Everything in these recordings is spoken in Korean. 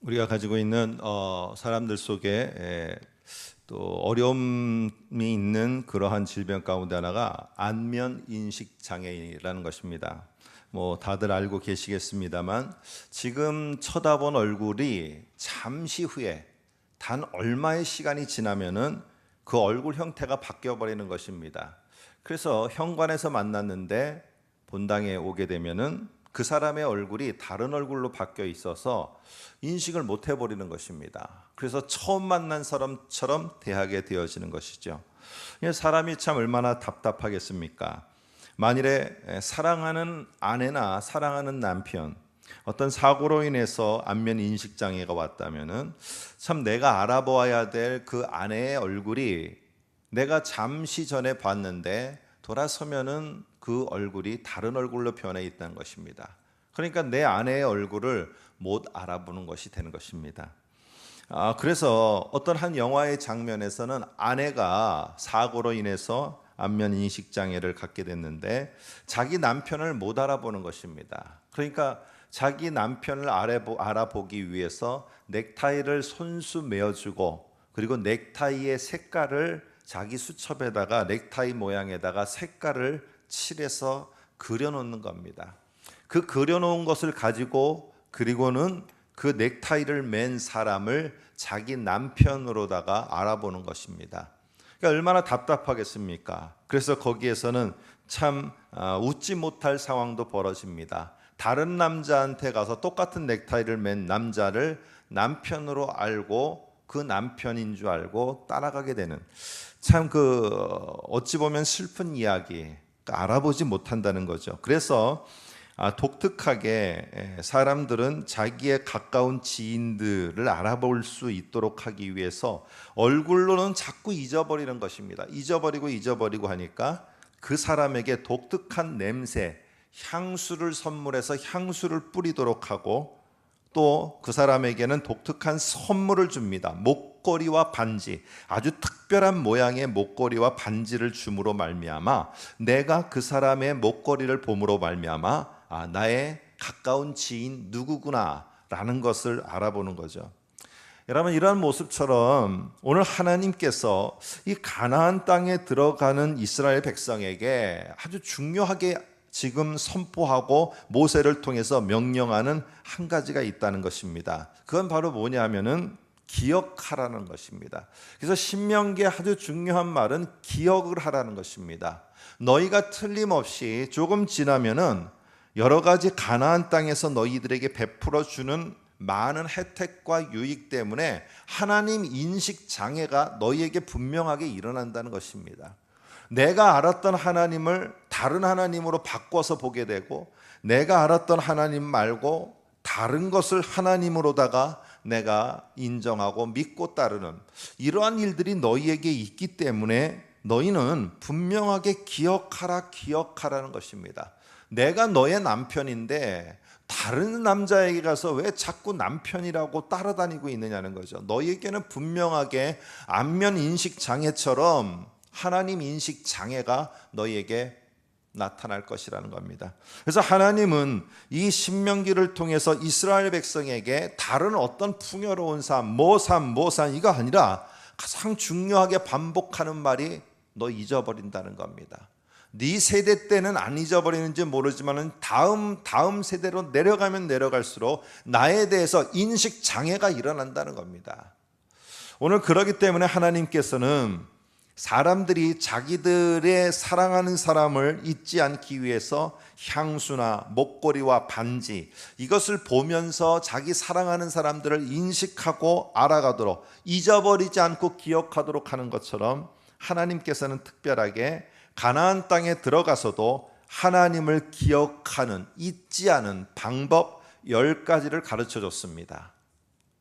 우리가 가지고 있는 사람들 속에 또 어려움이 있는 그러한 질병 가운데 하나가 안면 인식 장애인이라는 것입니다. 뭐 다들 알고 계시겠습니다만 지금 쳐다본 얼굴이 잠시 후에 단 얼마의 시간이 지나면은 그 얼굴 형태가 바뀌어 버리는 것입니다. 그래서 현관에서 만났는데 본당에 오게 되면은 그 사람의 얼굴이 다른 얼굴로 바뀌어 있어서 인식을 못 해버리는 것입니다. 그래서 처음 만난 사람처럼 대하게 되어지는 것이죠. 사람이 참 얼마나 답답하겠습니까? 만일에 사랑하는 아내나 사랑하는 남편, 어떤 사고로 인해서 안면 인식 장애가 왔다면은 참 내가 알아보아야 될 그 아내의 얼굴이 내가 잠시 전에 봤는데 돌아서면은 그 얼굴이 다른 얼굴로 변해 있다는 것입니다. 그러니까 내 아내의 얼굴을 못 알아보는 것이 되는 것입니다. 그래서 어떤 한 영화의 장면에서는 아내가 사고로 인해서 안면 인식 장애를 갖게 됐는데 자기 남편을 못 알아보는 것입니다. 그러니까 자기 남편을 알아보기 위해서 넥타이를 손수 메어주고 그리고 넥타이의 색깔을 자기 수첩에다가 넥타이 모양에다가 색깔을 칠해서 그려놓는 겁니다. 그 그려놓은 것을 가지고 그리고는 그 넥타이를 맨 사람을 자기 남편으로다가 알아보는 것입니다. 그러니까 얼마나 답답하겠습니까? 그래서 거기에서는 참 웃지 못할 상황도 벌어집니다. 다른 남자한테 가서 똑같은 넥타이를 맨 남자를 남편으로 알고 그 남편인 줄 알고 따라가게 되는 참 어찌 보면 슬픈 이야기, 알아보지 못한다는 거죠. 그래서 독특하게 사람들은 자기의 가까운 지인들을 알아볼 수 있도록 하기 위해서 얼굴로는 자꾸 잊어버리는 것입니다. 잊어버리고 하니까 그 사람에게 독특한 냄새, 향수를 선물해서 향수를 뿌리도록 하고 또 그 사람에게는 독특한 선물을 줍니다. 목걸이와 반지, 아주 특별한 모양의 목걸이와 반지를 줌으로 말미암아 내가 그 사람의 목걸이를 봄으로 말미암아 나의 가까운 지인 누구구나 라는 것을 알아보는 거죠. 여러분, 이러한 모습처럼 오늘 하나님께서 이 가나안 땅에 들어가는 이스라엘 백성에게 아주 중요하게 지금 선포하고 모세를 통해서 명령하는 한 가지가 있다는 것입니다. 그건 바로 뭐냐면은 기억하라는 것입니다. 그래서 신명기에 아주 중요한 말은 기억을 하라는 것입니다. 너희가 틀림없이 조금 지나면은 여러 가지 가나안 땅에서 너희들에게 베풀어 주는 많은 혜택과 유익 때문에 하나님 인식 장애가 너희에게 분명하게 일어난다는 것입니다. 내가 알았던 하나님을 다른 하나님으로 바꿔서 보게 되고 내가 알았던 하나님 말고 다른 것을 하나님으로다가 내가 인정하고 믿고 따르는 이러한 일들이 너희에게 있기 때문에 너희는 분명하게 기억하라는 것입니다. 내가 너의 남편인데 다른 남자에게 가서 왜 자꾸 남편이라고 따라다니고 있느냐는 거죠. 너희에게는 분명하게 안면 인식 장애처럼 하나님 인식 장애가 너희에게 나타날 것이라는 겁니다. 그래서 하나님은 이 신명기를 통해서 이스라엘 백성에게 다른 어떤 풍요로운 삶, 모산 이거 아니라 가장 중요하게 반복하는 말이 너 잊어버린다는 겁니다. 네 세대 때는 안 잊어버리는지 모르지만 다음 세대로 내려가면 내려갈수록 나에 대해서 인식 장애가 일어난다는 겁니다. 오늘 그러기 때문에 하나님께서는 사람들이 자기들의 사랑하는 사람을 잊지 않기 위해서 향수나 목걸이와 반지 이것을 보면서 자기 사랑하는 사람들을 인식하고 알아가도록 잊어버리지 않고 기억하도록 하는 것처럼 하나님께서는 특별하게 가나안 땅에 들어가서도 하나님을 기억하는 잊지 않은 방법 10가지를 가르쳐 줬습니다.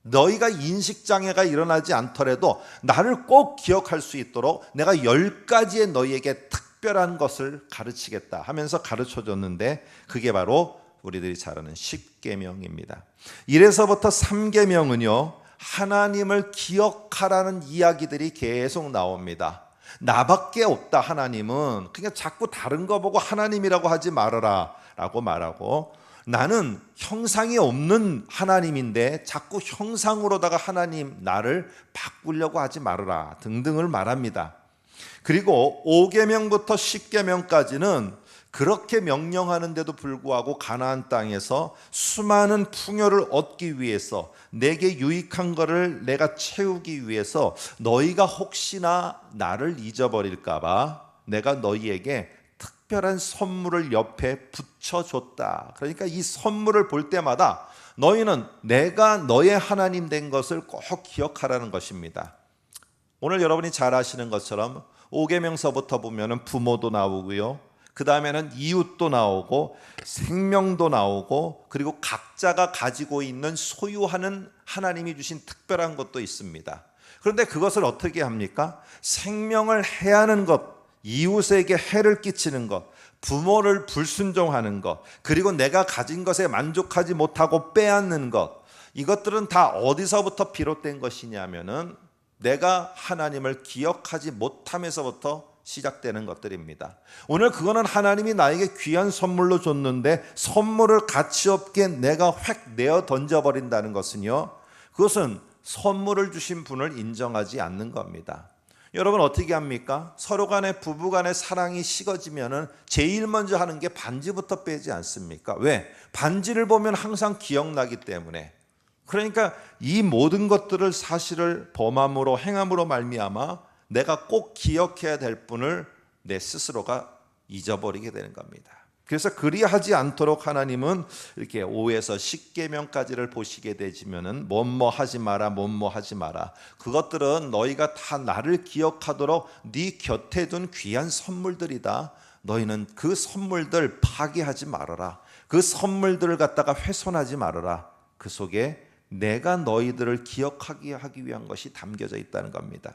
너희가 인식장애가 일어나지 않더라도 나를 꼭 기억할 수 있도록 내가 10가지의 너희에게 특별한 것을 가르치겠다 하면서 가르쳐 줬는데 그게 바로 우리들이 잘 아는 10계명입니다. 1에서부터 3계명은요 하나님을 기억하라는 이야기들이 계속 나옵니다. 나밖에 없다 하나님은 그냥 자꾸 다른 거 보고 하나님이라고 하지 말아라 라고 말하고 나는 형상이 없는 하나님인데 자꾸 형상으로다가 하나님 나를 바꾸려고 하지 말아라 등등을 말합니다. 그리고 5계명부터 10계명까지는 그렇게 명령하는데도 불구하고 가나안 땅에서 수많은 풍요를 얻기 위해서 내게 유익한 것을 내가 채우기 위해서 너희가 혹시나 나를 잊어버릴까 봐 내가 너희에게 특별한 선물을 옆에 붙여줬다. 그러니까 이 선물을 볼 때마다 너희는 내가 너의 하나님 된 것을 꼭 기억하라는 것입니다. 오늘 여러분이 잘 아시는 것처럼 5계명서부터 보면 부모도 나오고요, 그 다음에는 이웃도 나오고 생명도 나오고 그리고 각자가 가지고 있는 소유하는 하나님이 주신 특별한 것도 있습니다. 그런데 그것을 어떻게 합니까? 생명을 해하는 것, 이웃에게 해를 끼치는 것, 부모를 불순종하는 것, 그리고 내가 가진 것에 만족하지 못하고 빼앗는 것, 이것들은 다 어디서부터 비롯된 것이냐면은 내가 하나님을 기억하지 못하면서부터 시작되는 것들입니다. 오늘 그거는 하나님이 나에게 귀한 선물로 줬는데 선물을 가치 없게 내가 획 내어 던져버린다는 것은요, 그것은 선물을 주신 분을 인정하지 않는 겁니다. 여러분 어떻게 합니까? 서로 간에 부부 간의 사랑이 식어지면은 제일 먼저 하는 게 반지부터 빼지 않습니까? 왜? 반지를 보면 항상 기억나기 때문에. 그러니까 이 모든 것들을 사실을 범함으로 행함으로 말미암아 내가 꼭 기억해야 될 분을 내 스스로가 잊어버리게 되는 겁니다. 그래서 그리하지 않도록 하나님은 이렇게 5에서 10계명까지를 보시게 되지면은 뭐뭐 하지 마라, 뭐뭐 하지 마라. 그것들은 너희가 다 나를 기억하도록 네 곁에 둔 귀한 선물들이다. 너희는 그 선물들 파괴하지 말아라. 그 선물들을 갖다가 훼손하지 말아라. 그 속에 내가 너희들을 기억하게 하기 위한 것이 담겨져 있다는 겁니다.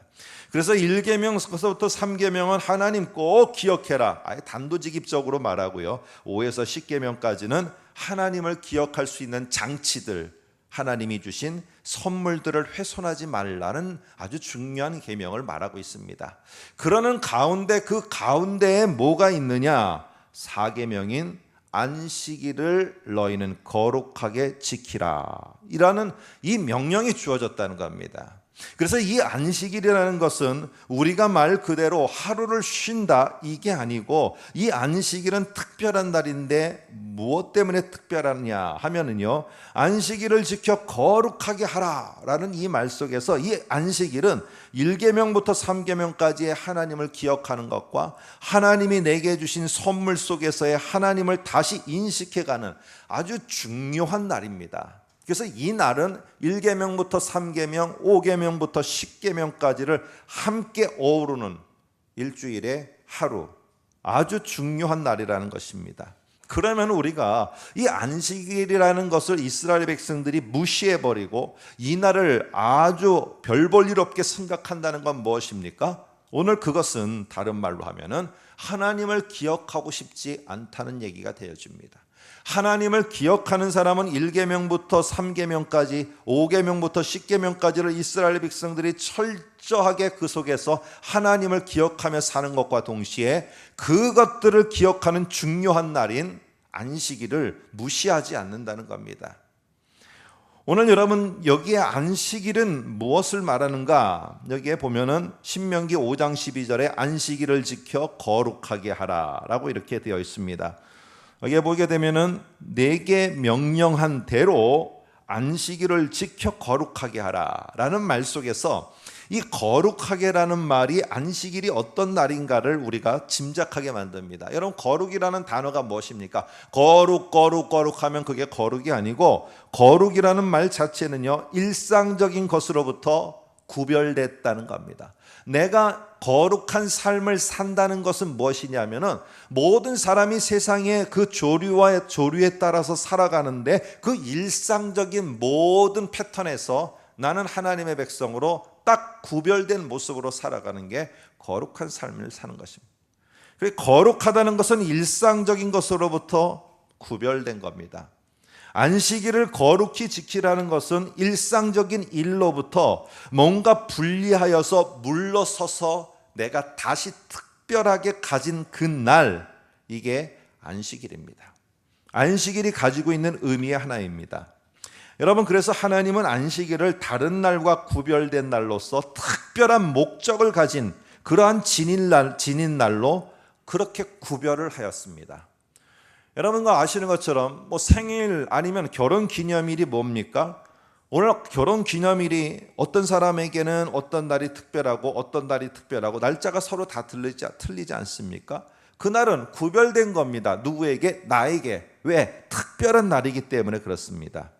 그래서 1계명서부터 3계명은 하나님 꼭 기억해라, 아예 단도직입적으로 말하고요, 5에서 10계명까지는 하나님을 기억할 수 있는 장치들, 하나님이 주신 선물들을 훼손하지 말라는 아주 중요한 계명을 말하고 있습니다. 그러는 가운데 그 가운데에 뭐가 있느냐? 4계명인 안식일을 너희는 거룩하게 지키라 이라는 이 명령이 주어졌다는 겁니다. 그래서 이 안식일이라는 것은 우리가 말 그대로 하루를 쉰다 이게 아니고, 이 안식일은 특별한 날인데 무엇 때문에 특별하냐 하면은요, 안식일을 지켜 거룩하게 하라라는 이 말 속에서 이 안식일은 1계명부터 3계명까지의 하나님을 기억하는 것과 하나님이 내게 주신 선물 속에서의 하나님을 다시 인식해가는 아주 중요한 날입니다. 그래서 이 날은 1계명부터 3계명, 5계명부터 10계명까지를 함께 어우르는 일주일의 하루, 아주 중요한 날이라는 것입니다. 그러면 우리가 이 안식일이라는 것을 이스라엘 백성들이 무시해버리고 이 날을 아주 별 볼 일 없게 생각한다는 건 무엇입니까? 오늘 그것은 다른 말로 하면은 하나님을 기억하고 싶지 않다는 얘기가 되어집니다. 하나님을 기억하는 사람은 1계명부터 3계명까지, 5계명부터 10계명까지를 이스라엘 백성들이 철저하게 그 속에서 하나님을 기억하며 사는 것과 동시에 그것들을 기억하는 중요한 날인 안식일을 무시하지 않는다는 겁니다. 오늘 여러분 여기에 안식일은 무엇을 말하는가? 여기에 보면은 신명기 5장 12절에 안식일을 지켜 거룩하게 하라라고 이렇게 되어 있습니다. 여기에 보게 되면은 내게 명령한 대로 안식일을 지켜 거룩하게 하라라는 말 속에서 이 거룩하게라는 말이 안식일이 어떤 날인가를 우리가 짐작하게 만듭니다. 여러분 거룩이라는 단어가 무엇입니까? 거룩하면 그게 거룩이 아니고, 거룩이라는 말 자체는요, 일상적인 것으로부터 구별됐다는 겁니다. 내가 거룩한 삶을 산다는 것은 무엇이냐면은 모든 사람이 세상의 그 조류에 따라서 살아가는데 그 일상적인 모든 패턴에서 나는 하나님의 백성으로 딱 구별된 모습으로 살아가는 게 거룩한 삶을 사는 것입니다. 거룩하다는 것은 일상적인 것으로부터 구별된 겁니다. 안식일을 거룩히 지키라는 것은 일상적인 일로부터 뭔가 분리하여서 물러서서 내가 다시 특별하게 가진 그 날, 이게 안식일입니다. 안식일이 가지고 있는 의미의 하나입니다. 여러분, 그래서 하나님은 안식일을 다른 날과 구별된 날로서 특별한 목적을 가진 그러한 지닌날로 그렇게 구별을 하였습니다. 여러분과 아시는 것처럼 생일 아니면 결혼기념일이 뭡니까? 오늘 결혼기념일이 어떤 사람에게는 어떤 날이 특별하고 어떤 날이 특별하고 날짜가 서로 다 틀리지 않습니까? 그날은 구별된 겁니다. 누구에게? 나에게. 왜? 특별한 날이기 때문에 그렇습니다.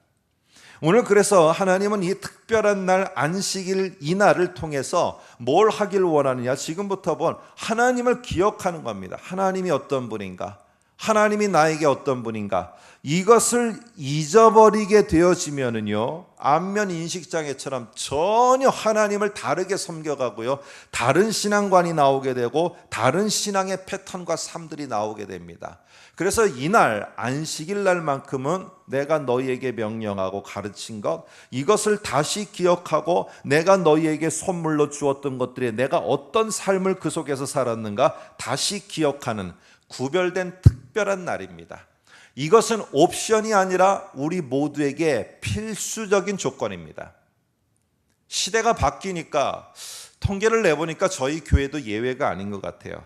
오늘 그래서 하나님은 이 특별한 날 안식일 이 날을 통해서 뭘 하길 원하느냐? 지금부터 하나님을 기억하는 겁니다. 하나님이 어떤 분인가? 하나님이 나에게 어떤 분인가? 이것을 잊어버리게 되어지면은요, 안면 인식장애처럼 전혀 하나님을 다르게 섬겨가고요, 다른 신앙관이 나오게 되고 다른 신앙의 패턴과 삶들이 나오게 됩니다. 그래서 이날 안식일 날만큼은 내가 너희에게 명령하고 가르친 것, 이것을 다시 기억하고 내가 너희에게 선물로 주었던 것들에 내가 어떤 삶을 그 속에서 살았는가 다시 기억하는 구별된 특별한 날입니다. 이것은 옵션이 아니라 우리 모두에게 필수적인 조건입니다. 시대가 바뀌니까 통계를 내보니까 저희 교회도 예외가 아닌 것 같아요.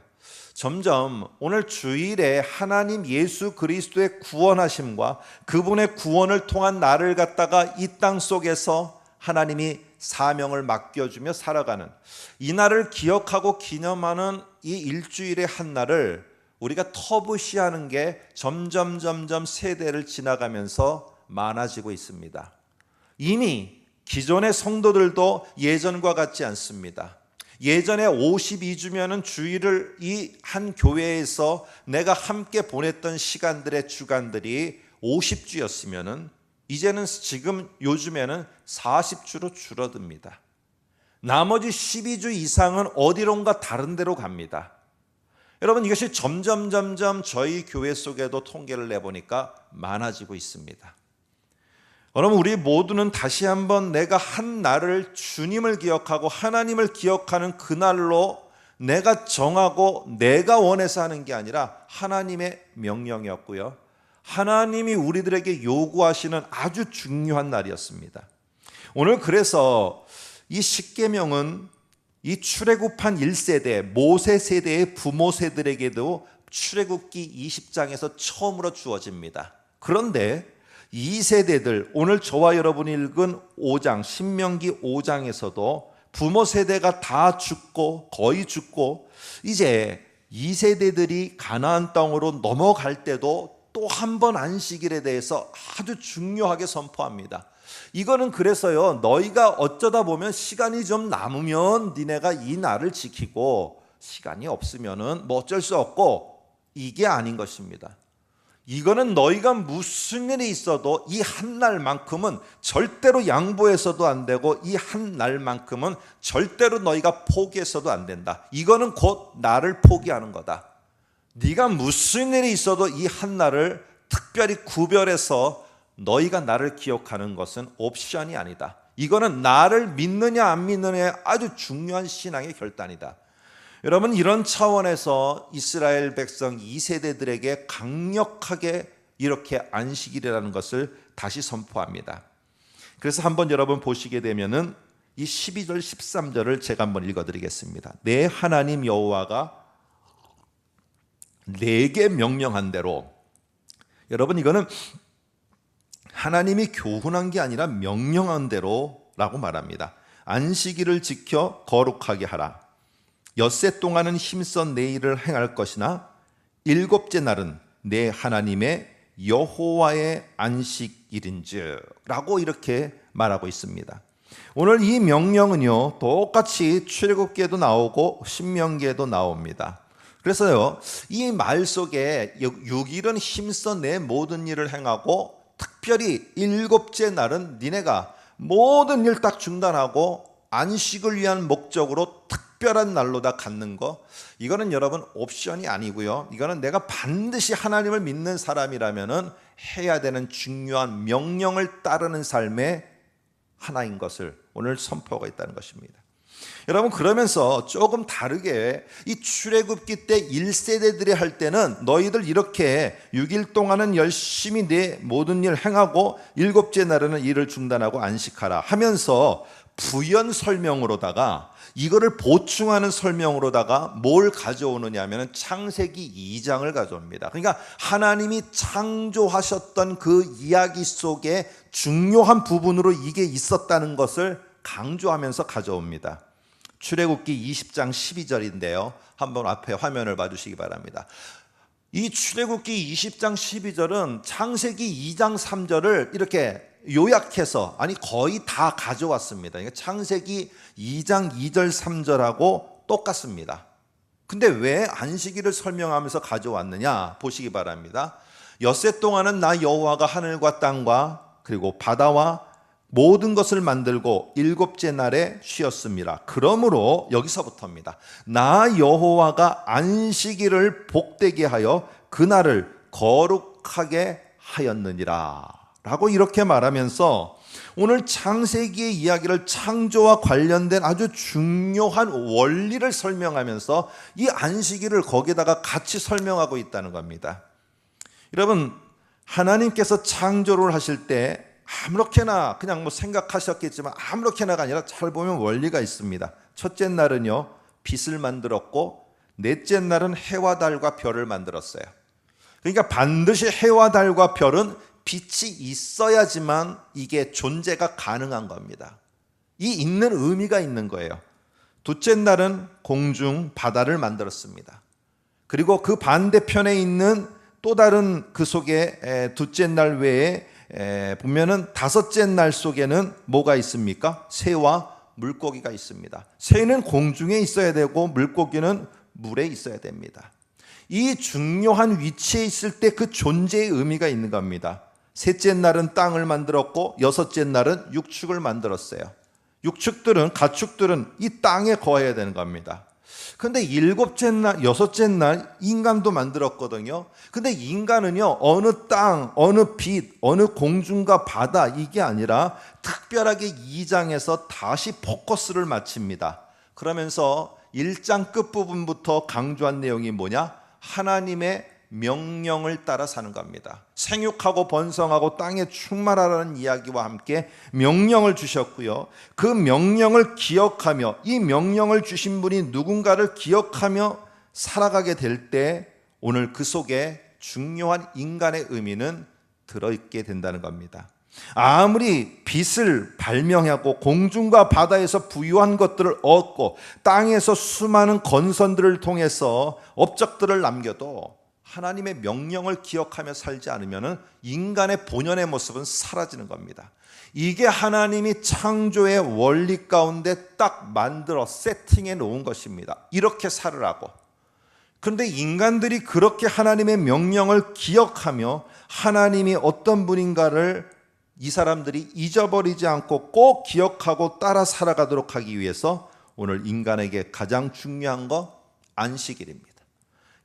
점점 오늘 주일에 하나님 예수 그리스도의 구원하심과 그분의 구원을 통한 나를 갖다가 이 땅 속에서 하나님이 사명을 맡겨주며 살아가는 이 날을 기억하고 기념하는 이 일주일의 한 날을 우리가 터부시하는 게 점점 세대를 지나가면서 많아지고 있습니다. 이미 기존의 성도들도 예전과 같지 않습니다. 예전에 52주면은 주일을 이 한 교회에서 내가 함께 보냈던 시간들의 주간들이 50주였으면은 이제는 지금 요즘에는 40주로 줄어듭니다. 나머지 12주 이상은 어디론가 다른 데로 갑니다. 여러분, 이것이 점점 저희 교회 속에도 통계를 내보니까 많아지고 있습니다. 여러분, 우리 모두는 다시 한번 내가 한 날을 주님을 기억하고 하나님을 기억하는 그날로 내가 정하고 내가 원해서 하는 게 아니라 하나님의 명령이었고요, 하나님이 우리들에게 요구하시는 아주 중요한 날이었습니다. 오늘 그래서 이 십계명은 이 출애굽한 1세대 모세 세대의 부모 세대에게도 출애굽기 20장에서 처음으로 주어집니다. 그런데 이 세대들, 오늘 저와 여러분이 읽은 5장 신명기 5장에서도 부모 세대가 다 죽고 거의 죽고 이제 이 세대들이 가나안 땅으로 넘어갈 때도 또 한 번 안식일에 대해서 아주 중요하게 선포합니다. 이거는 그래서요, 너희가 어쩌다 보면 시간이 좀 남으면 니네가 이 날을 지키고 시간이 없으면은 어쩔 수 없고, 이게 아닌 것입니다. 이거는 너희가 무슨 일이 있어도 이 한 날만큼은 절대로 양보해서도 안 되고 이 한 날만큼은 절대로 너희가 포기해서도 안 된다. 이거는 곧 나를 포기하는 거다. 네가 무슨 일이 있어도 이 한 날을 특별히 구별해서 너희가 나를 기억하는 것은 옵션이 아니다. 이거는 나를 믿느냐 안 믿느냐의 아주 중요한 신앙의 결단이다. 여러분, 이런 차원에서 이스라엘 백성 2세대들에게 강력하게 이렇게 안식일이라는 것을 다시 선포합니다. 그래서 한번 여러분 보시게 되면은 이 12절 13절을 제가 한번 읽어드리겠습니다. 내 하나님 여호와가 내게 명령한 대로, 여러분 이거는 하나님이 교훈한 게 아니라 명령한 대로라고 말합니다. 안식일을 지켜 거룩하게 하라. 엿새 동안은 힘써 내 일을 행할 것이나 일곱째 날은 내 하나님의 여호와의 안식일인지라고 이렇게 말하고 있습니다. 오늘 이 명령은요, 똑같이 출애굽기에도 나오고 신명기에도 나옵니다. 그래서요, 이 말 속에 6일은 힘써 내 모든 일을 행하고 특별히 일곱째 날은 니네가 모든 일 딱 중단하고 안식을 위한 목적으로 특별한 날로 다 갖는 거, 이거는 여러분 옵션이 아니고요, 이거는 내가 반드시 하나님을 믿는 사람이라면은 해야 되는 중요한 명령을 따르는 삶의 하나인 것을 오늘 선포하고 있다는 것입니다. 여러분, 그러면서 조금 다르게 이 출애굽기 때 1세대들이 할 때는 너희들 이렇게 6일 동안은 열심히 내 모든 일 행하고 일곱째 날에는 일을 중단하고 안식하라 하면서 부연 설명으로다가 이거를 보충하는 설명으로다가 뭘 가져오느냐 하면 창세기 2장을 가져옵니다. 그러니까 하나님이 창조하셨던 그 이야기 속에 중요한 부분으로 이게 있었다는 것을 강조하면서 가져옵니다. 출애굽기 20장 12절인데요. 한번 앞에 화면을 봐주시기 바랍니다. 이 출애굽기 20장 12절은 창세기 2장 3절을 이렇게 요약해서 거의 다 가져왔습니다. 그러니까 창세기 2장 2절 3절하고 똑같습니다. 근데 왜 안식일을 설명하면서 가져왔느냐 보시기 바랍니다. 엿새 동안은 나 여호와가 하늘과 땅과 그리고 바다와 모든 것을 만들고 일곱째 날에 쉬었습니다. 그러므로 여기서부터입니다. 나 여호와가 안식일을 복되게 하여 그날을 거룩하게 하였느니라 라고 이렇게 말하면서 오늘 창세기의 이야기를 창조와 관련된 아주 중요한 원리를 설명하면서 이 안식일을 거기다가 같이 설명하고 있다는 겁니다. 여러분, 하나님께서 창조를 하실 때 아무렇게나 그냥 생각하셨겠지만 아무렇게나가 아니라 잘 보면 원리가 있습니다. 첫째 날은요 빛을 만들었고 넷째 날은 해와 달과 별을 만들었어요. 그러니까 반드시 해와 달과 별은 빛이 있어야지만 이게 존재가 가능한 겁니다. 이 있는 의미가 있는 거예요. 둘째 날은 공중 바다를 만들었습니다. 그리고 그 반대편에 있는 또 다른 그 속에 둘째 날 외에 보면은 다섯째 날 속에는 뭐가 있습니까? 새와 물고기가 있습니다. 새는 공중에 있어야 되고 물고기는 물에 있어야 됩니다. 이 중요한 위치에 있을 때 그 존재의 의미가 있는 겁니다. 셋째 날은 땅을 만들었고 여섯째 날은 육축을 만들었어요. 육축들은 가축들은 이 땅에 거해야 되는 겁니다. 근데 일곱째 날, 여섯째 날 인간도 만들었거든요. 근데 인간은요, 어느 땅, 어느 빛, 어느 공중과 바다 이게 아니라 특별하게 2장에서 다시 포커스를 맞춥니다. 그러면서 1장 끝부분부터 강조한 내용이 뭐냐? 하나님의 명령을 따라 사는 겁니다. 생육하고 번성하고 땅에 충만하라는 이야기와 함께 명령을 주셨고요. 그 명령을 기억하며 이 명령을 주신 분이 누군가를 기억하며 살아가게 될 때 오늘 그 속에 중요한 인간의 의미는 들어있게 된다는 겁니다. 아무리 빛을 발명하고 공중과 바다에서 부유한 것들을 얻고 땅에서 수많은 건선들을 통해서 업적들을 남겨도 하나님의 명령을 기억하며 살지 않으면 인간의 본연의 모습은 사라지는 겁니다. 이게 하나님이 창조의 원리 가운데 딱 만들어 세팅해 놓은 것입니다. 이렇게 살으라고. 그런데 인간들이 그렇게 하나님의 명령을 기억하며 하나님이 어떤 분인가를 이 사람들이 잊어버리지 않고 꼭 기억하고 따라 살아가도록 하기 위해서 오늘 인간에게 가장 중요한 거 안식일입니다.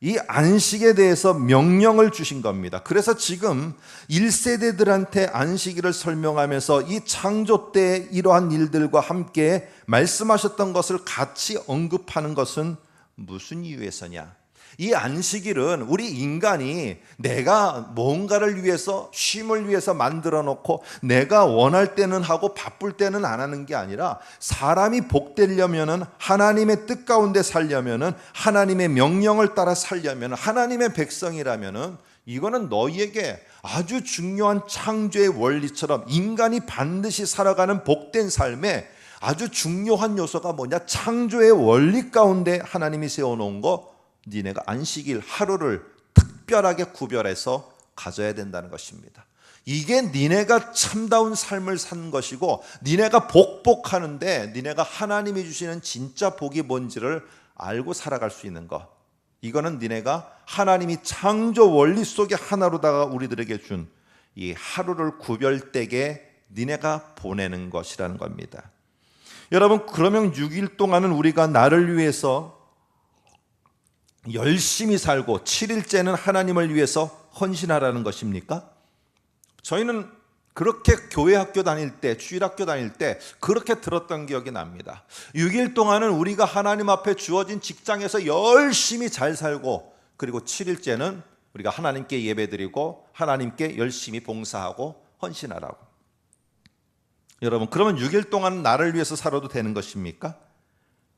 이 안식에 대해서 명령을 주신 겁니다. 그래서 지금 1세대들한테 안식일을 설명하면서 이 창조 때 이러한 일들과 함께 말씀하셨던 것을 같이 언급하는 것은 무슨 이유에서냐? 이 안식일은 우리 인간이 내가 뭔가를 위해서 쉼을 위해서 만들어 놓고 내가 원할 때는 하고 바쁠 때는 안 하는 게 아니라 사람이 복되려면은 하나님의 뜻 가운데 살려면은 하나님의 명령을 따라 살려면은 하나님의 백성이라면은 이거는 너희에게 아주 중요한 창조의 원리처럼 인간이 반드시 살아가는 복된 삶에 아주 중요한 요소가 뭐냐? 창조의 원리 가운데 하나님이 세워놓은 거 니네가 안식일 하루를 특별하게 구별해서 가져야 된다는 것입니다. 이게 니네가 참다운 삶을 산 것이고 니네가 복하는데 니네가 하나님이 주시는 진짜 복이 뭔지를 알고 살아갈 수 있는 것. 이거는 니네가 하나님이 창조 원리 속의 하나로다가 우리들에게 준 이 하루를 구별되게 니네가 보내는 것이라는 겁니다. 여러분, 그러면 6일 동안은 우리가 나를 위해서 열심히 살고 7일째는 하나님을 위해서 헌신하라는 것입니까? 저희는 그렇게 교회 학교 다닐 때, 주일학교 다닐 때 그렇게 들었던 기억이 납니다. 6일 동안은 우리가 하나님 앞에 주어진 직장에서 열심히 잘 살고, 그리고 7일째는 우리가 하나님께 예배드리고 하나님께 열심히 봉사하고 헌신하라고. 여러분, 그러면 6일 동안 나를 위해서 살아도 되는 것입니까?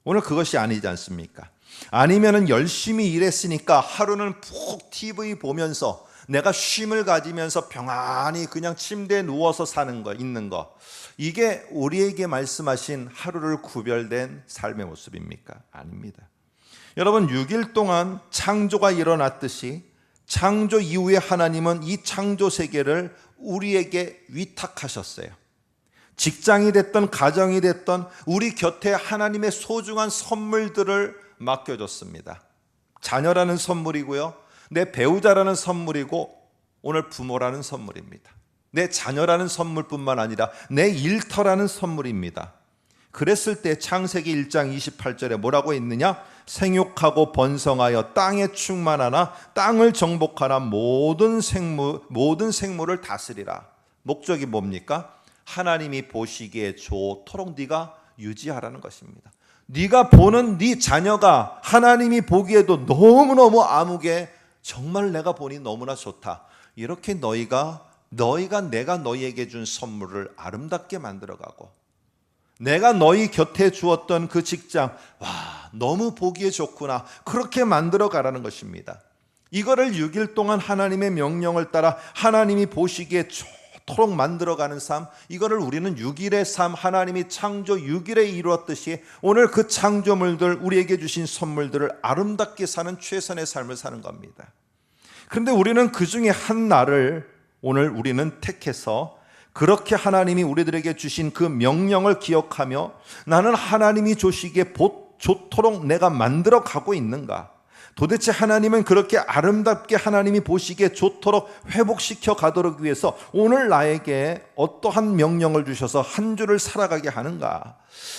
오늘 그것이 아니지 않습니까? 아니면은 열심히 일했으니까 하루는 푹 TV 보면서 내가 쉼을 가지면서 평안히 그냥 침대에 누워서 사는 거, 있는 거, 이게 우리에게 말씀하신 하루를 구별된 삶의 모습입니까? 아닙니다. 여러분, 6일 동안 창조가 일어났듯이 창조 이후에 하나님은 이 창조 세계를 우리에게 위탁하셨어요. 직장이 됐던 가정이 됐던 우리 곁에 하나님의 소중한 선물들을 맡겨줬습니다. 자녀라는 선물이고요, 내 배우자라는 선물이고, 오늘 부모라는 선물입니다. 내 자녀라는 선물뿐만 아니라 내 일터라는 선물입니다. 그랬을 때 창세기 1장 28절에 뭐라고 했느냐? 생육하고 번성하여 땅에 충만하나 땅을 정복하나 모든 생물을 다스리라. 목적이 뭡니까? 하나님이 보시기에 좋도록 네가 유지하라는 것입니다. 네가 보는 네 자녀가 하나님이 보기에도 너무너무 아무개, 정말 내가 보니 너무나 좋다, 이렇게 너희가 내가 너희에게 준 선물을 아름답게 만들어가고, 내가 너희 곁에 주었던 그 직장, 와, 너무 보기에 좋구나, 그렇게 만들어가라는 것입니다. 이거를 6일 동안 하나님의 명령을 따라 하나님이 보시기에 좋도록 만들어가는 삶, 이거를 우리는 6일의 삶, 하나님이 창조 6일에 이루었듯이 오늘 그 창조물들, 우리에게 주신 선물들을 아름답게 사는 최선의 삶을 사는 겁니다. 그런데 우리는 그 중에 한 날을 오늘 우리는 택해서 그렇게 하나님이 우리들에게 주신 그 명령을 기억하며 나는 하나님이 주시기에 좋도록 내가 만들어 가고 있는가? 도대체 하나님은 그렇게 아름답게 하나님이 보시기에 좋도록 회복시켜 가도록 위해서 오늘 나에게 어떠한 명령을 주셔서 한 주를 살아가게 하는가?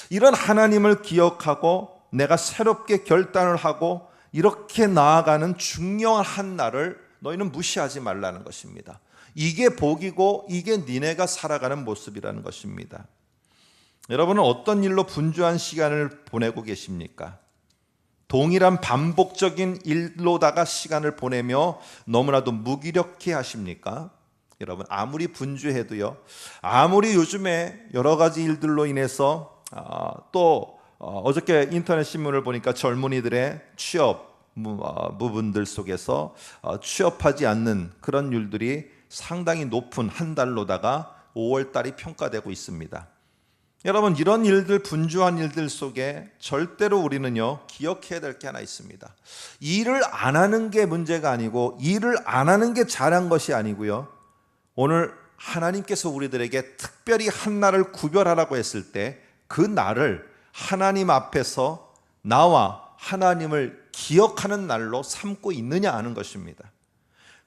이런 하나님을 기억하고 내가 새롭게 결단을 하고 이렇게 나아가는 중요한 한 날을 너희는 무시하지 말라는 것입니다. 이게 복이고 이게 니네가 살아가는 모습이라는 것입니다. 여러분은 어떤 일로 분주한 시간을 보내고 계십니까? 동일한 반복적인 일로다가 시간을 보내며 너무나도 무기력해 하십니까? 여러분, 아무리 분주해도요, 아무리 요즘에 여러 가지 일들로 인해서 어저께 인터넷 신문을 보니까 젊은이들의 취업 부분들 속에서 취업하지 않는 그런 일들이 상당히 높은 한 달로다가 5월 달이 평가되고 있습니다. 여러분, 이런 일들, 분주한 일들 속에 절대로 우리는요, 기억해야 될 게 하나 있습니다. 일을 안 하는 게 문제가 아니고 일을 안 하는 게 잘한 것이 아니고요, 오늘 하나님께서 우리들에게 특별히 한 날을 구별하라고 했을 때 그 날을 하나님 앞에서 나와 하나님을 기억하는 날로 삼고 있느냐 하는 것입니다.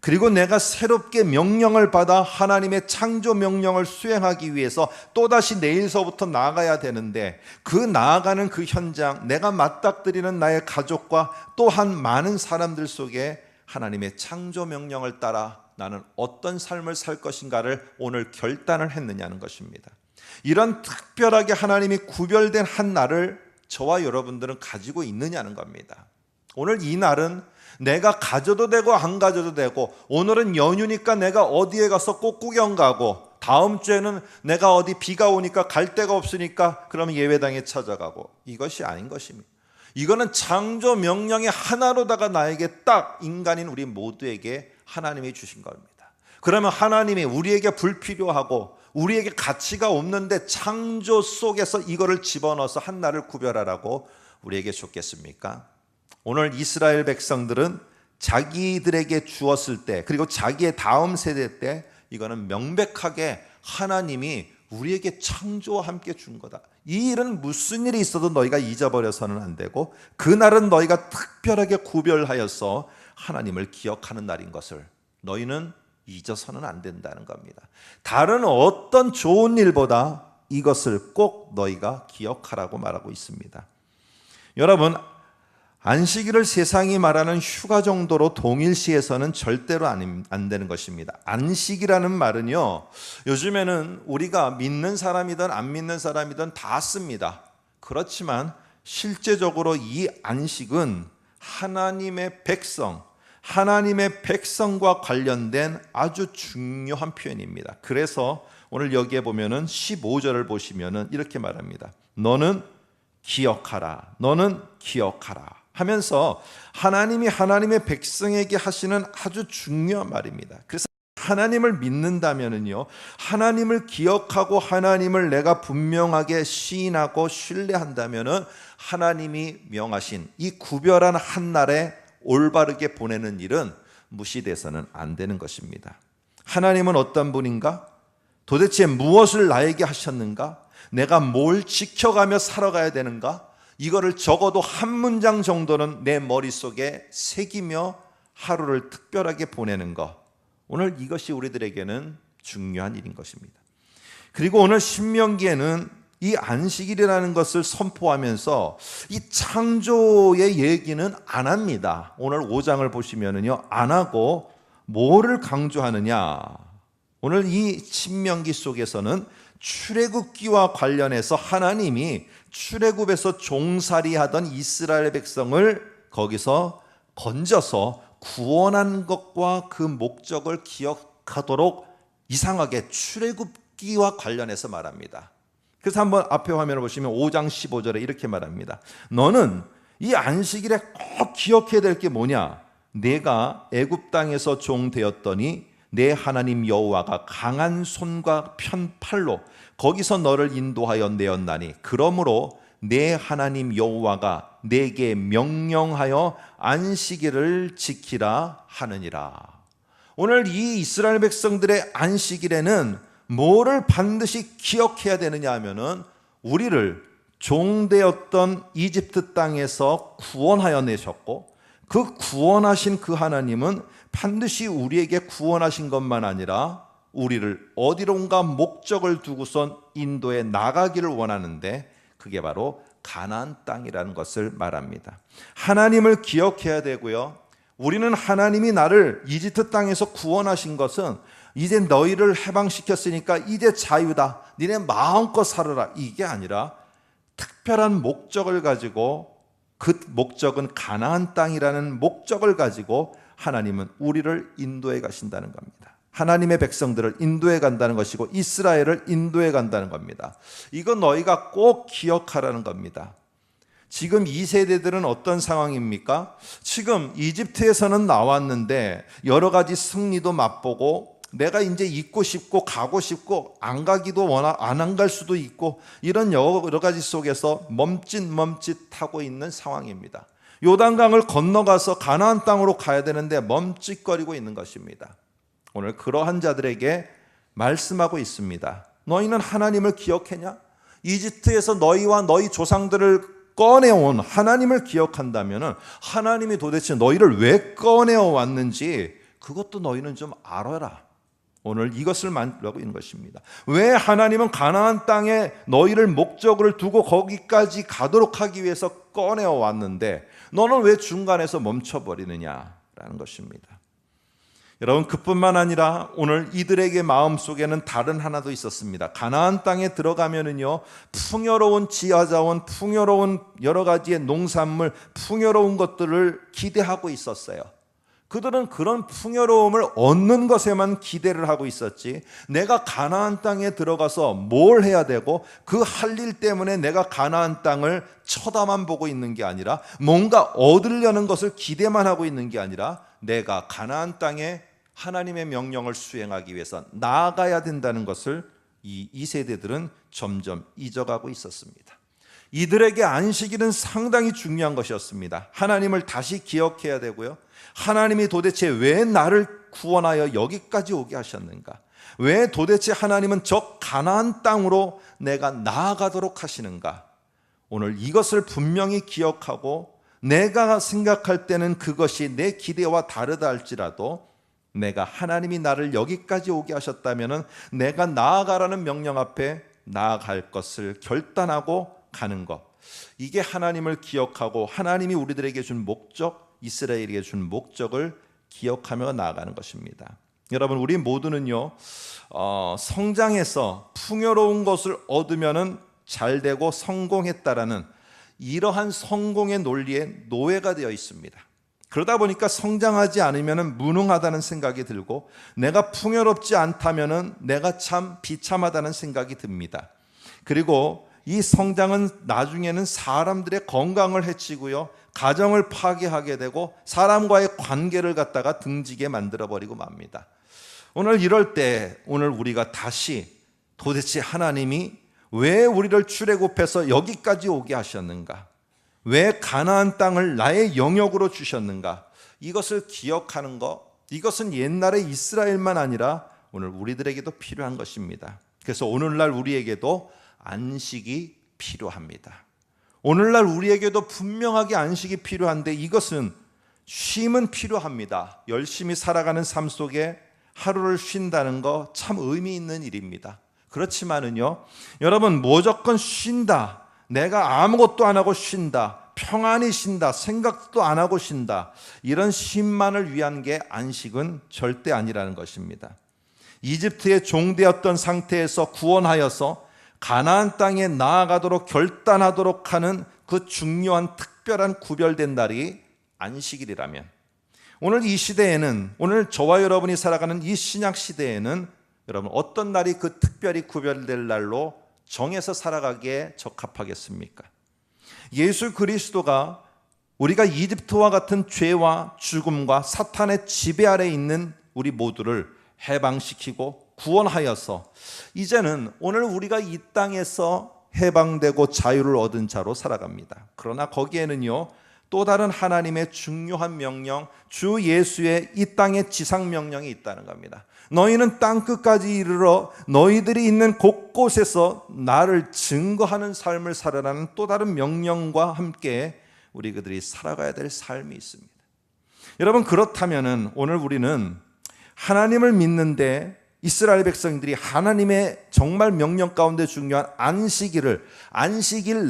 그리고 내가 새롭게 명령을 받아 하나님의 창조 명령을 수행하기 위해서 또다시 내일서부터 나아가야 되는데, 그 나아가는 그 현장, 내가 맞닥뜨리는 나의 가족과 또한 많은 사람들 속에 하나님의 창조 명령을 따라 나는 어떤 삶을 살 것인가를 오늘 결단을 했느냐는 것입니다. 이런 특별하게 하나님이 구별된 한 날을 저와 여러분들은 가지고 있느냐는 겁니다. 오늘 이 날은 내가 가져도 되고 안 가져도 되고, 오늘은 연휴니까 내가 어디에 가서 꽃구경 가고, 다음 주에는 내가 어디 비가 오니까 갈 데가 없으니까 그러면 예배당에 찾아가고, 이것이 아닌 것입니다. 이거는 창조 명령의 하나로다가 나에게 딱 인간인 우리 모두에게 하나님이 주신 겁니다. 그러면 하나님이 우리에게 불필요하고 우리에게 가치가 없는데 창조 속에서 이거를 집어넣어서 한 날을 구별하라고 우리에게 줬겠습니까? 오늘 이스라엘 백성들은 자기들에게 주었을 때, 그리고 자기의 다음 세대 때, 이거는 명백하게 하나님이 우리에게 창조와 함께 준 거다. 이 일은 무슨 일이 있어도 너희가 잊어버려서는 안 되고, 그날은 너희가 특별하게 구별하여서 하나님을 기억하는 날인 것을 너희는 잊어서는 안 된다는 겁니다. 다른 어떤 좋은 일보다 이것을 꼭 너희가 기억하라고 말하고 있습니다. 여러분, 안식일을 세상이 말하는 휴가 정도로 동일시해서는 절대로 안 되는 것입니다. 안식이라는 말은요, 요즘에는 우리가 믿는 사람이든 안 믿는 사람이든 다 씁니다. 그렇지만 실제적으로 이 안식은 하나님의 백성과 관련된 아주 중요한 표현입니다. 그래서 오늘 여기에 보면은 15절을 보시면은 이렇게 말합니다. 너는 기억하라 하면서 하나님이 하나님의 백성에게 하시는 아주 중요한 말입니다. 그래서 하나님을 믿는다면은요, 하나님을 기억하고 하나님을 내가 분명하게 시인하고 신뢰한다면은 하나님이 명하신 이 구별한 한 날에 올바르게 보내는 일은 무시돼서는 안 되는 것입니다. 하나님은 어떤 분인가? 도대체 무엇을 나에게 하셨는가? 내가 뭘 지켜가며 살아가야 되는가? 이거를 적어도 한 문장 정도는 내 머릿속에 새기며 하루를 특별하게 보내는 것, 오늘 이것이 우리들에게는 중요한 일인 것입니다. 그리고 오늘 신명기에는 이 안식일이라는 것을 선포하면서 이 창조의 얘기는 안 합니다. 오늘 5장을 보시면은요, 안 하고 뭐를 강조하느냐? 오늘 이 신명기 속에서는 출애굽기와 관련해서 하나님이 출애굽에서 종살이하던 이스라엘 백성을 거기서 건져서 구원한 것과 그 목적을 기억하도록 이상하게 출애굽기와 관련해서 말합니다. 그래서 한번 앞에 화면을 보시면 5장 15절에 이렇게 말합니다. 너는 이 안식일에 꼭 기억해야 될 게 뭐냐? 내가 애굽 땅에서 종 되었더니 내 하나님 여호와가 강한 손과 편 팔로 거기서 너를 인도하여 내었나니 그러므로 내 하나님 여호와가 내게 명령하여 안식일을 지키라 하느니라. 오늘 이 이스라엘 백성들의 안식일에는 뭐를 반드시 기억해야 되느냐 하면은 우리를 종되었던 이집트 땅에서 구원하여 내셨고, 그 구원하신 그 하나님은 반드시 우리에게 구원하신 것만 아니라 우리를 어디론가 목적을 두고선 인도에 나가기를 원하는데, 그게 바로 가나안 땅이라는 것을 말합니다. 하나님을 기억해야 되고요, 우리는 하나님이 나를 이집트 땅에서 구원하신 것은 이제 너희를 해방시켰으니까 이제 자유다, 니네 마음껏 살아라, 이게 아니라 특별한 목적을 가지고, 그 목적은 가나안 땅이라는 목적을 가지고 하나님은 우리를 인도해 가신다는 겁니다. 하나님의 백성들을 인도해 간다는 것이고 이스라엘을 인도해 간다는 겁니다. 이건 너희가 꼭 기억하라는 겁니다. 지금 이 세대들은 어떤 상황입니까? 지금 이집트에서는 나왔는데 여러 가지 승리도 맛보고, 내가 이제 있고 싶고 가고 싶고 안 가기도 안 갈 수도 있고, 이런 여러 가지 속에서 멈칫멈칫하고 있는 상황입니다. 요단강을 건너가서 가나안 땅으로 가야 되는데 멈칫거리고 있는 것입니다. 오늘 그러한 자들에게 말씀하고 있습니다. 너희는 하나님을 기억했냐? 이집트에서 너희와 너희 조상들을 꺼내온 하나님을 기억한다면 하나님이 도대체 너희를 왜 꺼내어 왔는지 그것도 너희는 좀 알아라. 오늘 이것을 말하고 있는 것입니다. 왜 하나님은 가나안 땅에 너희를 목적을 두고 거기까지 가도록 하기 위해서 꺼내어 왔는데 너는 왜 중간에서 멈춰버리느냐라는 것입니다. 여러분, 그뿐만 아니라 오늘 이들에게 마음속에는 다른 하나도 있었습니다. 가나안 땅에 들어가면은요, 풍요로운 지하자원, 풍요로운 여러 가지의 농산물, 풍요로운 것들을 기대하고 있었어요. 그들은 그런 풍요로움을 얻는 것에만 기대를 하고 있었지, 내가 가나안 땅에 들어가서 뭘 해야 되고 그 할 일 때문에 내가 가나안 땅을 쳐다만 보고 있는 게 아니라, 뭔가 얻으려는 것을 기대만 하고 있는 게 아니라, 내가 가나안 땅에 하나님의 명령을 수행하기 위해서 나아가야 된다는 것을 이 세대들은 점점 잊어가고 있었습니다. 이들에게 안식일은 상당히 중요한 것이었습니다. 하나님을 다시 기억해야 되고요, 하나님이 도대체 왜 나를 구원하여 여기까지 오게 하셨는가, 왜 도대체 하나님은 저 가나안 땅으로 내가 나아가도록 하시는가, 오늘 이것을 분명히 기억하고, 내가 생각할 때는 그것이 내 기대와 다르다 할지라도 내가 하나님이 나를 여기까지 오게 하셨다면 내가 나아가라는 명령 앞에 나아갈 것을 결단하고 가는 것, 이게 하나님을 기억하고 하나님이 우리들에게 준 목적, 이스라엘에게 준 목적을 기억하며 나아가는 것입니다. 여러분, 우리 모두는요, 성장해서 풍요로운 것을 얻으면은 잘 되고 성공했다라는 이러한 성공의 논리에 노예가 되어 있습니다. 그러다 보니까 성장하지 않으면 무능하다는 생각이 들고, 내가 풍요롭지 않다면 내가 참 비참하다는 생각이 듭니다. 그리고 이 성장은 나중에는 사람들의 건강을 해치고요, 가정을 파괴하게 되고 사람과의 관계를 갖다가 등지게 만들어버리고 맙니다. 오늘 이럴 때 오늘 우리가 다시 도대체 하나님이 왜 우리를 출애굽해서 여기까지 오게 하셨는가? 왜 가나안 땅을 나의 영역으로 주셨는가? 이것을 기억하는 것, 이것은 옛날의 이스라엘만 아니라 오늘 우리들에게도 필요한 것입니다. 그래서 오늘날 우리에게도 안식이 필요합니다. 오늘날 우리에게도 분명하게 안식이 필요한데, 이것은 쉼은 필요합니다. 열심히 살아가는 삶 속에 하루를 쉰다는 거 참 의미 있는 일입니다. 그렇지만은요, 여러분, 무조건 쉰다, 내가 아무것도 안 하고 쉰다, 평안히 쉰다, 생각도 안 하고 쉰다, 이런 쉼만을 위한 게 안식은 절대 아니라는 것입니다. 이집트의 종되었던 상태에서 구원하여서 가나안 땅에 나아가도록 결단하도록 하는 그 중요한 특별한 구별된 날이 안식일이라면, 오늘 이 시대에는, 오늘 저와 여러분이 살아가는 이 신약 시대에는 여러분, 어떤 날이 그 특별히 구별될 날로 정해서 살아가기에 적합하겠습니까? 예수 그리스도가 우리가 이집트와 같은 죄와 죽음과 사탄의 지배 아래 있는 우리 모두를 해방시키고 구원하여서 이제는 오늘 우리가 이 땅에서 해방되고 자유를 얻은 자로 살아갑니다. 그러나 거기에는요, 또 다른 하나님의 중요한 명령, 주 예수의 이 땅의 지상 명령이 있다는 겁니다. 너희는 땅 끝까지 이르러 너희들이 있는 곳곳에서 나를 증거하는 삶을 살아라는 또 다른 명령과 함께 우리 그들이 살아가야 될 삶이 있습니다. 여러분, 그렇다면은 오늘 우리는 하나님을 믿는데 이스라엘 백성들이 하나님의 정말 명령 가운데 중요한 안식일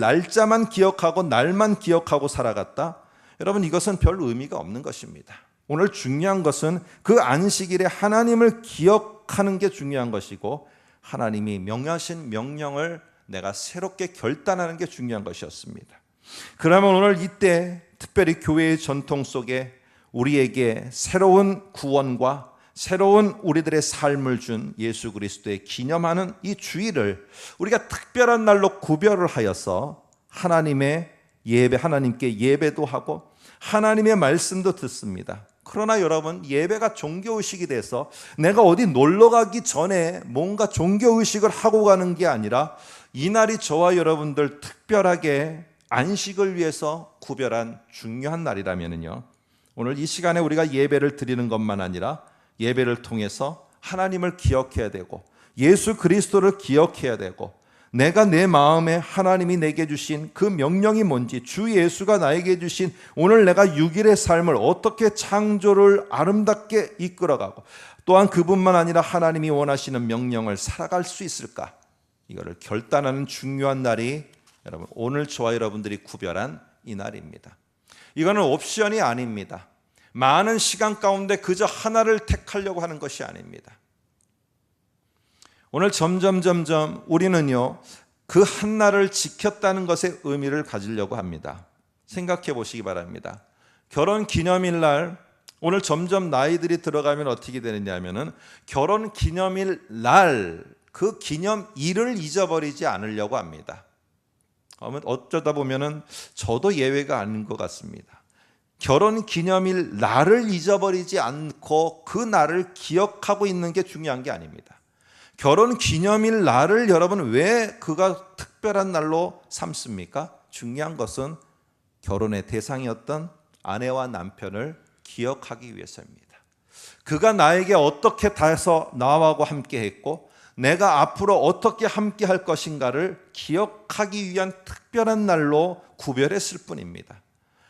날짜만 기억하고 날만 기억하고 살아갔다? 여러분, 이것은 별 의미가 없는 것입니다. 오늘 중요한 것은 그 안식일에 하나님을 기억하는 게 중요한 것이고, 하나님이 명하신 명령을 내가 새롭게 결단하는 게 중요한 것이었습니다. 그러면 오늘 이때 특별히 교회의 전통 속에 우리에게 새로운 구원과 새로운 우리들의 삶을 준 예수 그리스도의 기념하는 이 주일을 우리가 특별한 날로 구별을 하여서 하나님께 예배도 하고 하나님의 말씀도 듣습니다. 그러나 여러분, 예배가 종교의식이 돼서 내가 어디 놀러 가기 전에 뭔가 종교의식을 하고 가는 게 아니라, 이날이 저와 여러분들 특별하게 안식을 위해서 구별한 중요한 날이라면요, 오늘 이 시간에 우리가 예배를 드리는 것만 아니라 예배를 통해서 하나님을 기억해야 되고 예수 그리스도를 기억해야 되고, 내가 내 마음에 하나님이 내게 주신 그 명령이 뭔지, 주 예수가 나에게 주신 오늘 내가 6일의 삶을 어떻게 창조를 아름답게 이끌어가고, 또한 그뿐만 아니라 하나님이 원하시는 명령을 살아갈 수 있을까, 이거를 결단하는 중요한 날이 여러분, 오늘 저와 여러분들이 구별한 이 날입니다. 이거는 옵션이 아닙니다. 많은 시간 가운데 그저 하나를 택하려고 하는 것이 아닙니다. 오늘 점점 우리는요, 그 한 날을 지켰다는 것에 의미를 가지려고 합니다. 생각해 보시기 바랍니다. 결혼 기념일 날, 오늘 점점 나이들이 들어가면 어떻게 되느냐 하면은 결혼 기념일 날 그 기념일을 잊어버리지 않으려고 합니다. 어쩌다 보면은 저도 예외가 아닌 것 같습니다. 결혼 기념일 날을 잊어버리지 않고 그 날을 기억하고 있는 게 중요한 게 아닙니다. 결혼 기념일 날을 여러분 왜 그가 특별한 날로 삼습니까? 중요한 것은 결혼의 대상이었던 아내와 남편을 기억하기 위해서입니다. 그가 나에게 어떻게 다해서 나하고 함께 했고 내가 앞으로 어떻게 함께 할 것인가를 기억하기 위한 특별한 날로 구별했을 뿐입니다.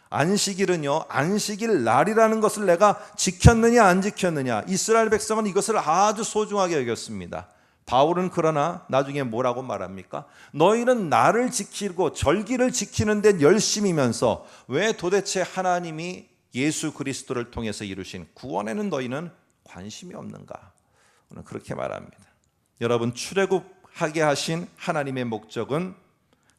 안식일은요, 안식일 날이라는 것을 내가 지켰느냐 안 지켰느냐, 이스라엘 백성은 이것을 아주 소중하게 여겼습니다. 바울은 그러나 나중에 뭐라고 말합니까? 너희는 나를 지키고 절기를 지키는 데 열심이면서 왜 도대체 하나님이 예수 그리스도를 통해서 이루신 구원에는 너희는 관심이 없는가? 오늘 그렇게 말합니다. 여러분, 출애굽하게 하신 하나님의 목적은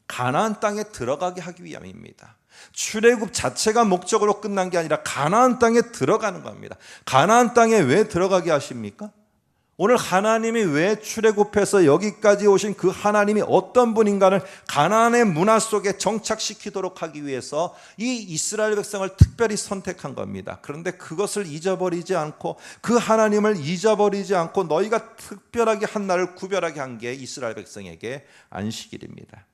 가나안 땅에 들어가게 하기 위함입니다. 출애굽 자체가 목적으로 끝난 게 아니라 가나안 땅에 들어가는 겁니다. 가나안 땅에 왜 들어가게 하십니까? 오늘 하나님이 왜 출애굽해서 여기까지 오신 그 하나님이 어떤 분인가를 가나안의 문화 속에 정착시키도록 하기 위해서 이 이스라엘 백성을 특별히 선택한 겁니다. 그런데 그것을 잊어버리지 않고, 그 하나님을 잊어버리지 않고 너희가 특별하게 한 날을 구별하게 한 게 이스라엘 백성에게 안식일입니다.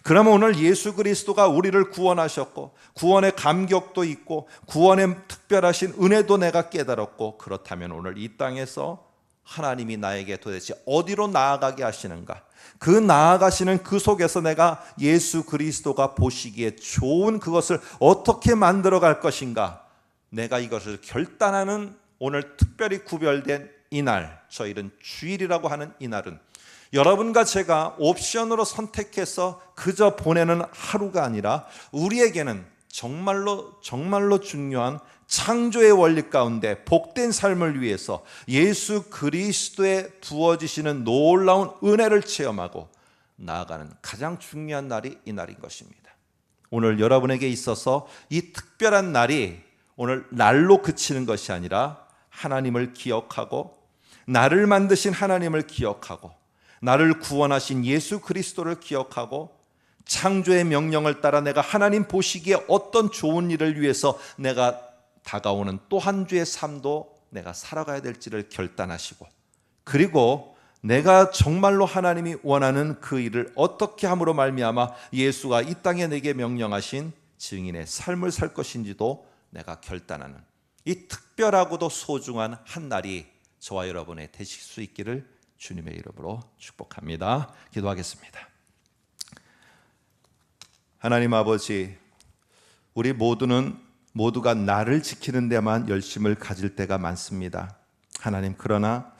그러면 오늘 예수 그리스도가 우리를 구원하셨고, 구원의 감격도 있고, 구원의 특별하신 은혜도 내가 깨달았고, 그렇다면 오늘 이 땅에서 하나님이 나에게 도대체 어디로 나아가게 하시는가? 그 나아가시는 그 속에서 내가 예수 그리스도가 보시기에 좋은 그것을 어떻게 만들어 갈 것인가? 내가 이것을 결단하는 오늘 특별히 구별된 이날, 저희는 주일이라고 하는 이날은 여러분과 제가 옵션으로 선택해서 그저 보내는 하루가 아니라 우리에게는 정말로 중요한 창조의 원리 가운데 복된 삶을 위해서 예수 그리스도에 부어지시는 놀라운 은혜를 체험하고 나아가는 가장 중요한 날이 이 날인 것입니다. 오늘 여러분에게 있어서 이 특별한 날이 오늘 날로 그치는 것이 아니라 하나님을 기억하고, 나를 만드신 하나님을 기억하고, 나를 구원하신 예수 그리스도를 기억하고, 창조의 명령을 따라 내가 하나님 보시기에 어떤 좋은 일을 위해서 내가 다가오는 또 한 주의 삶도 내가 살아가야 될지를 결단하시고, 그리고 내가 정말로 하나님이 원하는 그 일을 어떻게 함으로 말미암아 예수가 이 땅에 내게 명령하신 증인의 삶을 살 것인지도 내가 결단하는 이 특별하고도 소중한 한 날이 저와 여러분의 되실 수 있기를 주님의 이름으로 축복합니다. 기도하겠습니다. 하나님 아버지, 우리 모두가 나를 지키는 데만 열심을 가질 때가 많습니다. 하나님, 그러나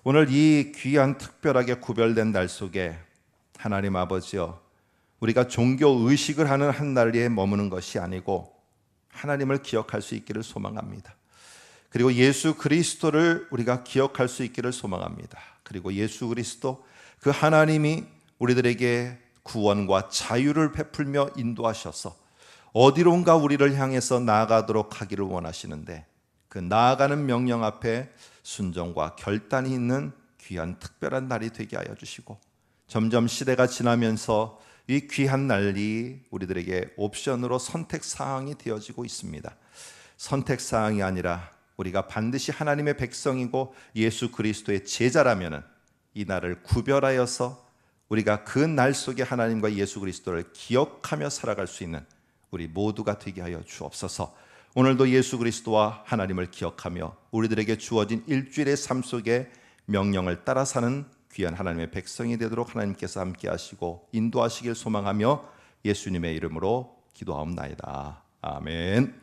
오늘 이 귀한 특별하게 구별된 날 속에 하나님 아버지여, 우리가 종교 의식을 하는 한 날에 머무는 것이 아니고 하나님을 기억할 수 있기를 소망합니다. 그리고 예수 그리스도를 우리가 기억할 수 있기를 소망합니다. 그리고 예수 그리스도, 그 하나님이 우리들에게 구원과 자유를 베풀며 인도하셔서 어디론가 우리를 향해서 나아가도록 하기를 원하시는데, 그 나아가는 명령 앞에 순종과 결단이 있는 귀한 특별한 날이 되게 하여 주시고, 점점 시대가 지나면서 이 귀한 날이 우리들에게 옵션으로 선택사항이 되어지고 있습니다. 선택사항이 아니라 우리가 반드시 하나님의 백성이고 예수 그리스도의 제자라면 이 날을 구별하여서 우리가 그 날 속에 하나님과 예수 그리스도를 기억하며 살아갈 수 있는 우리 모두가 되게 하여 주옵소서. 오늘도 예수 그리스도와 하나님을 기억하며 우리들에게 주어진 일주일의 삶 속에 명령을 따라 사는 귀한 하나님의 백성이 되도록 하나님께서 함께 하시고 인도하시길 소망하며 예수님의 이름으로 기도하옵나이다. 아멘.